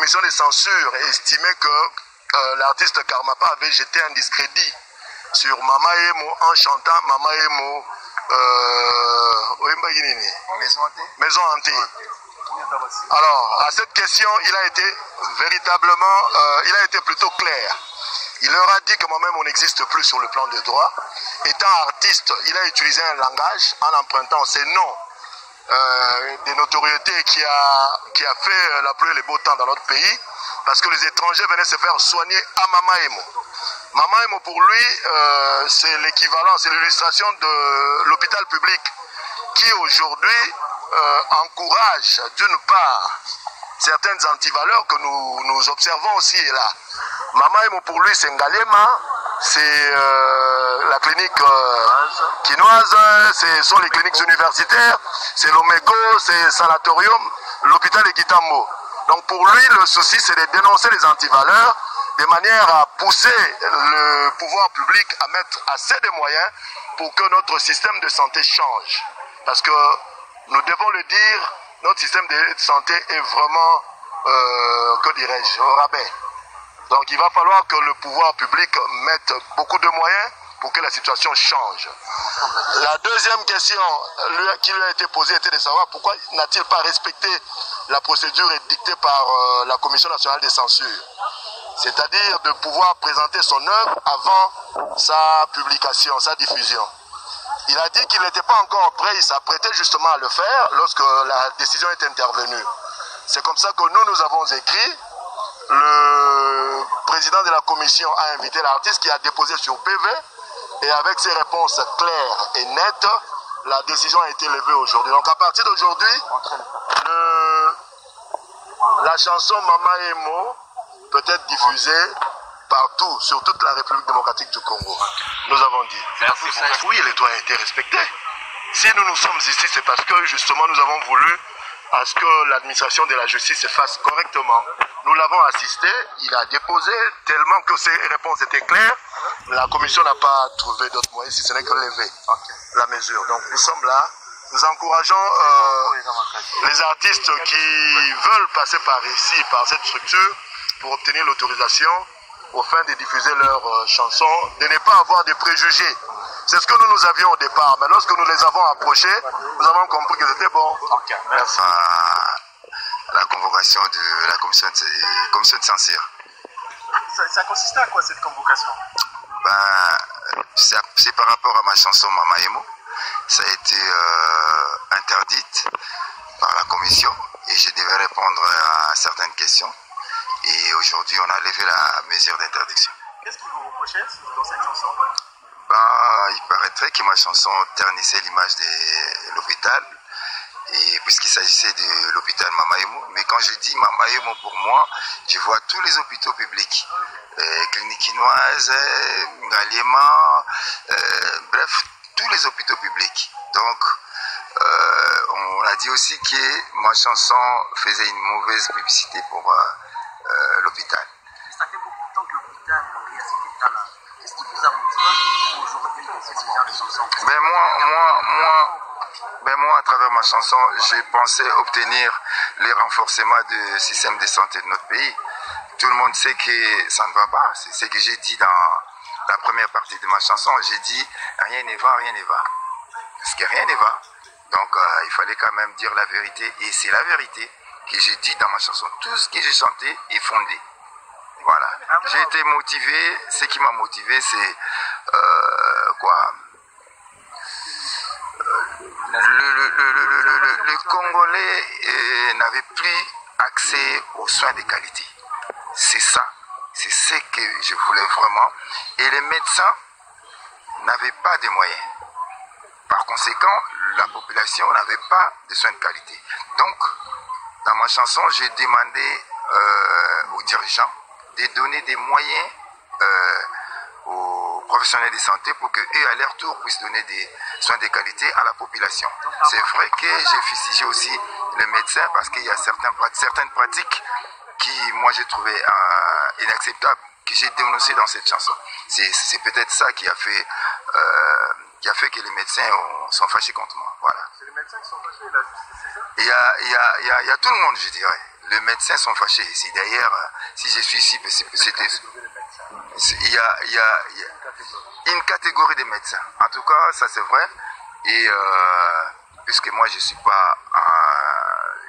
commission de censure estimait que l'artiste Karmapa avait jeté un discrédit sur Mama Emo en chantant Mama Emo Maison hantée. Alors, à cette question, il a été véritablement, il a été plutôt clair. Il leur a dit que moi-même, on n'existe plus sur le plan de droit. Étant artiste, il a utilisé un langage en empruntant ses noms des notoriétés qui a fait la pluie et le beau temps dans notre pays, parce que les étrangers venaient se faire soigner à Mama Emo. Mama Emo, pour lui, c'est l'équivalent, c'est l'illustration de l'hôpital public qui aujourd'hui encourage d'une part certaines antivaleurs que nous observons aussi et là. Mama Emo, pour lui, c'est Ngaliema, c'est la clinique quinoise, ce sont les cliniques universitaires, c'est l'Omego, c'est Sanatorium, l'hôpital de Kitambo. Donc pour lui, le souci, c'est de dénoncer les antivaleurs de manière à pousser le pouvoir public à mettre assez de moyens pour que notre système de santé change. Parce que nous devons le dire, notre système de santé est vraiment, que dirais-je, au rabais. Donc il va falloir que le pouvoir public mette beaucoup de moyens pour que la situation change. La deuxième question qui lui a été posée était de savoir pourquoi n'a-t-il pas respecté la procédure dictée par la Commission nationale de censure. C'est-à-dire de pouvoir présenter son œuvre avant sa publication, sa diffusion. Il a dit qu'il n'était pas encore prêt, il s'apprêtait justement à le faire lorsque la décision est intervenue. C'est comme ça que nous avons écrit. Le président de la commission a invité l'artiste qui a déposé sur PV et avec ses réponses claires et nettes, la décision a été levée aujourd'hui. Donc à partir d'aujourd'hui, la chanson Mama Emo peut être diffusée partout, sur toute la République démocratique du Congo. Nous avons dit. Oui, les droits ont été respectés. Si nous sommes ici, c'est parce que justement nous avons voulu à ce que l'administration de la justice se fasse correctement. Nous l'avons assisté, il a déposé tellement que ses réponses étaient claires. La commission n'a pas trouvé d'autres moyens si ce n'est que lever la mesure. Donc nous sommes là, nous encourageons les artistes qui veulent passer par ici, par cette structure, pour obtenir l'autorisation au fin de diffuser leurs chansons, de ne pas avoir de préjugés. C'est ce que nous avions au départ, mais lorsque nous les avons approchés, nous avons compris que c'était bon. Merci. La convocation de la commission de censure. Ça consistait à quoi cette convocation? C'est par rapport à ma chanson Mama Emo. Ça a été interdite par la commission et je devais répondre à certaines questions. Et aujourd'hui, on a levé la mesure d'interdiction. Qu'est-ce que vous reprochez dans cette chanson? Il paraîtrait que ma chanson ternissait l'image de l'hôpital, et puisqu'il s'agissait de l'hôpital Mama Emo. Mais quand je dis Mama Emo, pour moi, je vois tous les hôpitaux publics, clinique quinoise, Ngaliema, bref, tous les hôpitaux publics. Donc, on a dit aussi que ma chanson faisait une mauvaise publicité pour l'hôpital. Ça fait beaucoup de temps que l'hôpital est à cet état-là. Qu'est-ce qui vous a motivé aujourd'hui de faire des chansons? Moi, à travers ma chanson, j'ai pensé obtenir le renforcement du système de santé de notre pays. Tout le monde sait que ça ne va pas. C'est ce que j'ai dit dans la première partie de ma chanson. J'ai dit rien ne va, rien ne va. Parce que rien ne va. Donc, il fallait quand même dire la vérité. Et c'est la vérité que j'ai dit dans ma chanson. Tout ce que j'ai chanté est fondé. Voilà. J'ai été motivé. Ce qui m'a motivé, c'est quoi? Le Congolais n'avait plus accès aux soins de qualité. C'est ça. C'est ce que je voulais vraiment. Et les médecins n'avaient pas de moyens. Par conséquent, la population n'avait pas de soins de qualité. Donc, dans ma chanson, j'ai demandé aux dirigeants de donner des moyens aux professionnels de santé pour qu'eux, à leur tour, puissent donner des soins de qualité à la population. C'est vrai que j'ai fustigé aussi les médecins parce qu'il y a certaines pratiques qui, moi, j'ai trouvé inacceptables, que j'ai dénoncées dans cette chanson. C'est peut-être ça qui a fait que les médecins sont fâchés contre moi. Voilà. C'est les médecins qui sont fâchés, la justice, c'est ça? Il y a tout le monde, je dirais. les médecins sont fâchés. C'est d'ailleurs, si je suis ici, il y a une catégorie de médecins. En tout cas, ça c'est vrai. Et puisque moi je suis pas,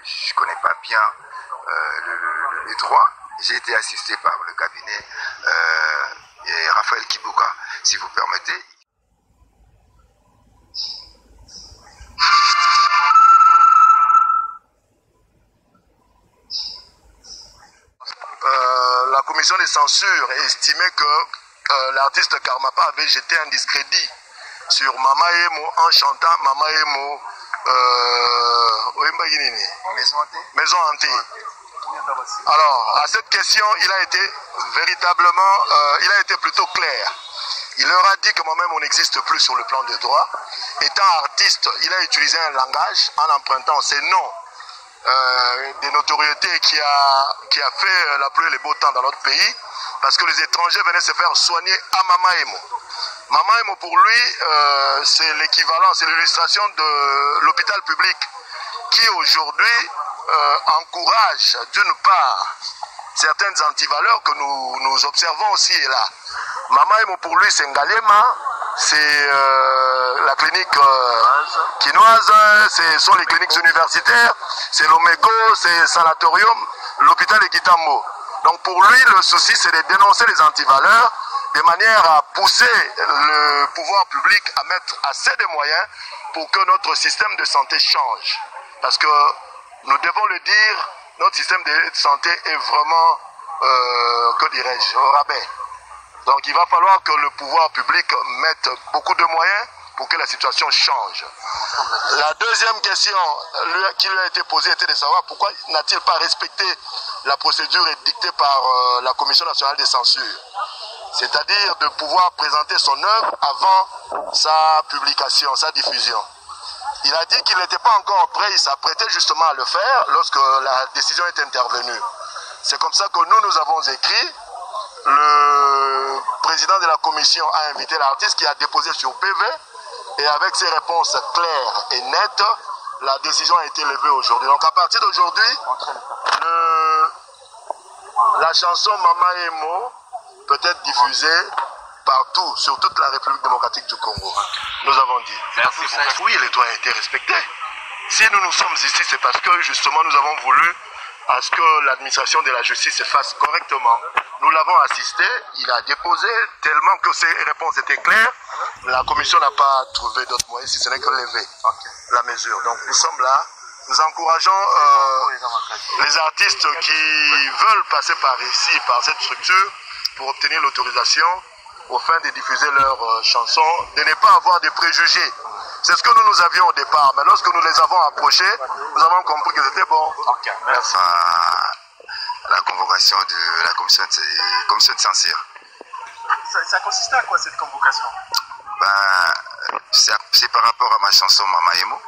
je connais pas bien le droit, j'ai été assisté par le cabinet Raphaël Kibuka, si vous permettez. La commission de censure estimait que l'artiste Karmapa avait jeté un discrédit sur Mama Emo en chantant Mama Emo Maison hantée. Alors, à cette question, il a été véritablement, il a été plutôt clair. Il leur a dit que moi-même, on n'existe plus sur le plan de droit. Étant artiste, il a utilisé un langage en empruntant ses noms des notoriétés qui a fait la pluie et le beau temps dans notre pays, parce que les étrangers venaient se faire soigner à Mama Emo. Mama Emo, pour lui, c'est l'équivalent, c'est l'illustration de l'hôpital public qui aujourd'hui encourage d'une part certaines antivaleurs que nous observons aussi et là. Mama Emo, pour lui, c'est Ngalema, c'est la clinique quinoise, ce sont les cliniques universitaires, c'est l'Omego, c'est Sanatorium, l'hôpital Ekitambo. Donc pour lui, le souci, c'est de dénoncer les antivaleurs de manière à pousser le pouvoir public à mettre assez de moyens pour que notre système de santé change. Parce que, nous devons le dire, notre système de santé est vraiment, que dirais-je, au rabais. Donc il va falloir que le pouvoir public mette beaucoup de moyens pour que la situation change. La deuxième question qui lui a été posée était de savoir pourquoi n'a-t-il pas respecté la procédure dictée par la Commission nationale de censure. C'est-à-dire de pouvoir présenter son œuvre avant sa publication, sa diffusion. Il a dit qu'il n'était pas encore prêt, il s'apprêtait justement à le faire lorsque la décision est intervenue. C'est comme ça que nous avons écrit. Le président de la commission a invité l'artiste qui a déposé sur PV et avec ses réponses claires et nettes, la décision a été levée aujourd'hui. Donc à partir d'aujourd'hui, la chanson Mama Emo peut être diffusée partout, sur toute la République démocratique du Congo. Nous avons dit. Merci beaucoup. Oui, les droits ont été respectés. Si nous sommes ici, c'est parce que justement nous avons voulu à ce que l'administration de la justice se fasse correctement. Nous l'avons assisté, il a déposé tellement que ses réponses étaient claires. La commission n'a pas trouvé d'autres moyens si ce n'est que lever la mesure. Donc nous sommes là, nous encourageons les artistes qui veulent passer par ici, par cette structure, pour obtenir l'autorisation au fin de diffuser leurs chansons, de ne pas avoir de préjugés. C'est ce que nous avions au départ, mais lorsque nous les avons approchés, nous avons compris que c'était bon. Merci. À la convocation de la commission de censure. Ça consistait à quoi cette convocation? C'est par rapport à ma chanson Mama Emo.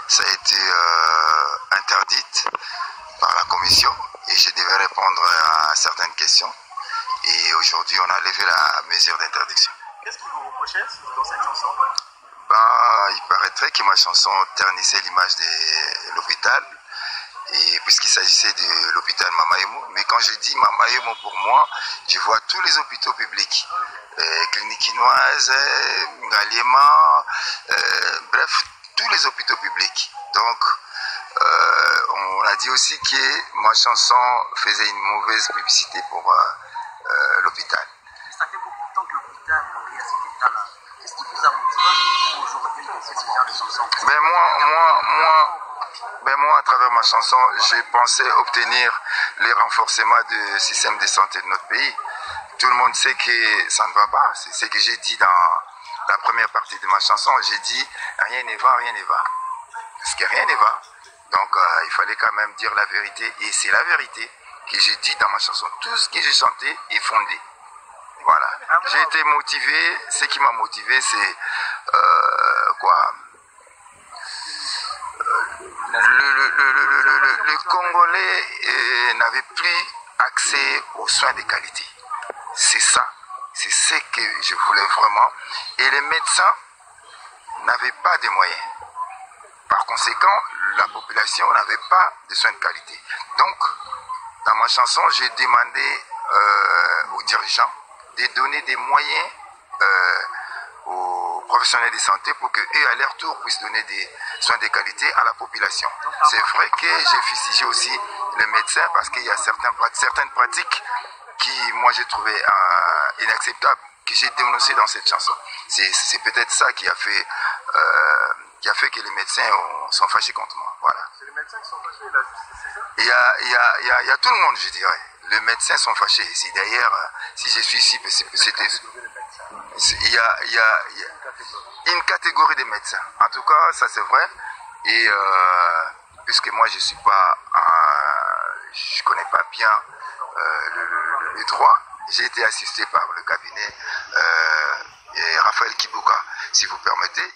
Ça a été interdite par la commission et je devais répondre à certaines questions. Et aujourd'hui, on a levé la mesure d'interdiction. Qu'est-ce que vous reprochez dans cette chanson? Il paraîtrait que ma chanson ternissait l'image de l'hôpital, et puisqu'il s'agissait de l'hôpital Mama Emo. Mais quand je dis Mama Emo, pour moi, je vois tous les hôpitaux publics, clinique quinoise, Ngaliema, bref, tous les hôpitaux publics. Donc, on a dit aussi que ma chanson faisait une mauvaise publicité pour l'hôpital. Ça fait beaucoup de temps que l'hôpital est à cet état-là. Qu'est-ce qui vous a motivé aujourd'hui de faire ce genre de chanson? Moi, à travers ma chanson, j'ai pensé obtenir les renforcements du système de santé de notre pays. Tout le monde sait que ça ne va pas. C'est ce que j'ai dit dans la première partie de ma chanson. J'ai dit rien ne va, rien ne va. Parce que rien ne va. Donc, il fallait quand même dire la vérité. Et c'est la vérité que j'ai dit dans ma chanson. Tout ce que j'ai chanté est fondé. Voilà. J'ai été motivé. Ce qui m'a motivé, c'est le Congolais n'avait plus accès aux soins de qualité. C'est ça. C'est ce que je voulais vraiment. Et les médecins n'avaient pas de moyens. par conséquent, la population n'avait pas de soins de qualité. Donc, dans ma chanson, j'ai demandé aux dirigeants de donner des moyens aux professionnels de santé pour qu'eux, à leur tour, puissent donner des soins de qualité à la population. C'est vrai que j'ai fustigé aussi les médecins parce qu'il y a certaines pratiques qui, moi, j'ai trouvé inacceptables, que j'ai dénoncées dans cette chanson. C'est peut-être ça qui a fait que les médecins sont fâchés contre moi. Voilà. C'est les médecins qui sont fâchés, la justice, c'est ça? Il y a tout le monde, je dirais. Les médecins sont fâchés. C'est d'ailleurs, si je suis ici, c'était... Il y a une catégorie de médecins. En tout cas, ça c'est vrai. Et puisque moi je suis pas, je connais pas bien le droit, j'ai été assisté par le cabinet Raphaël Kibuka, si vous permettez.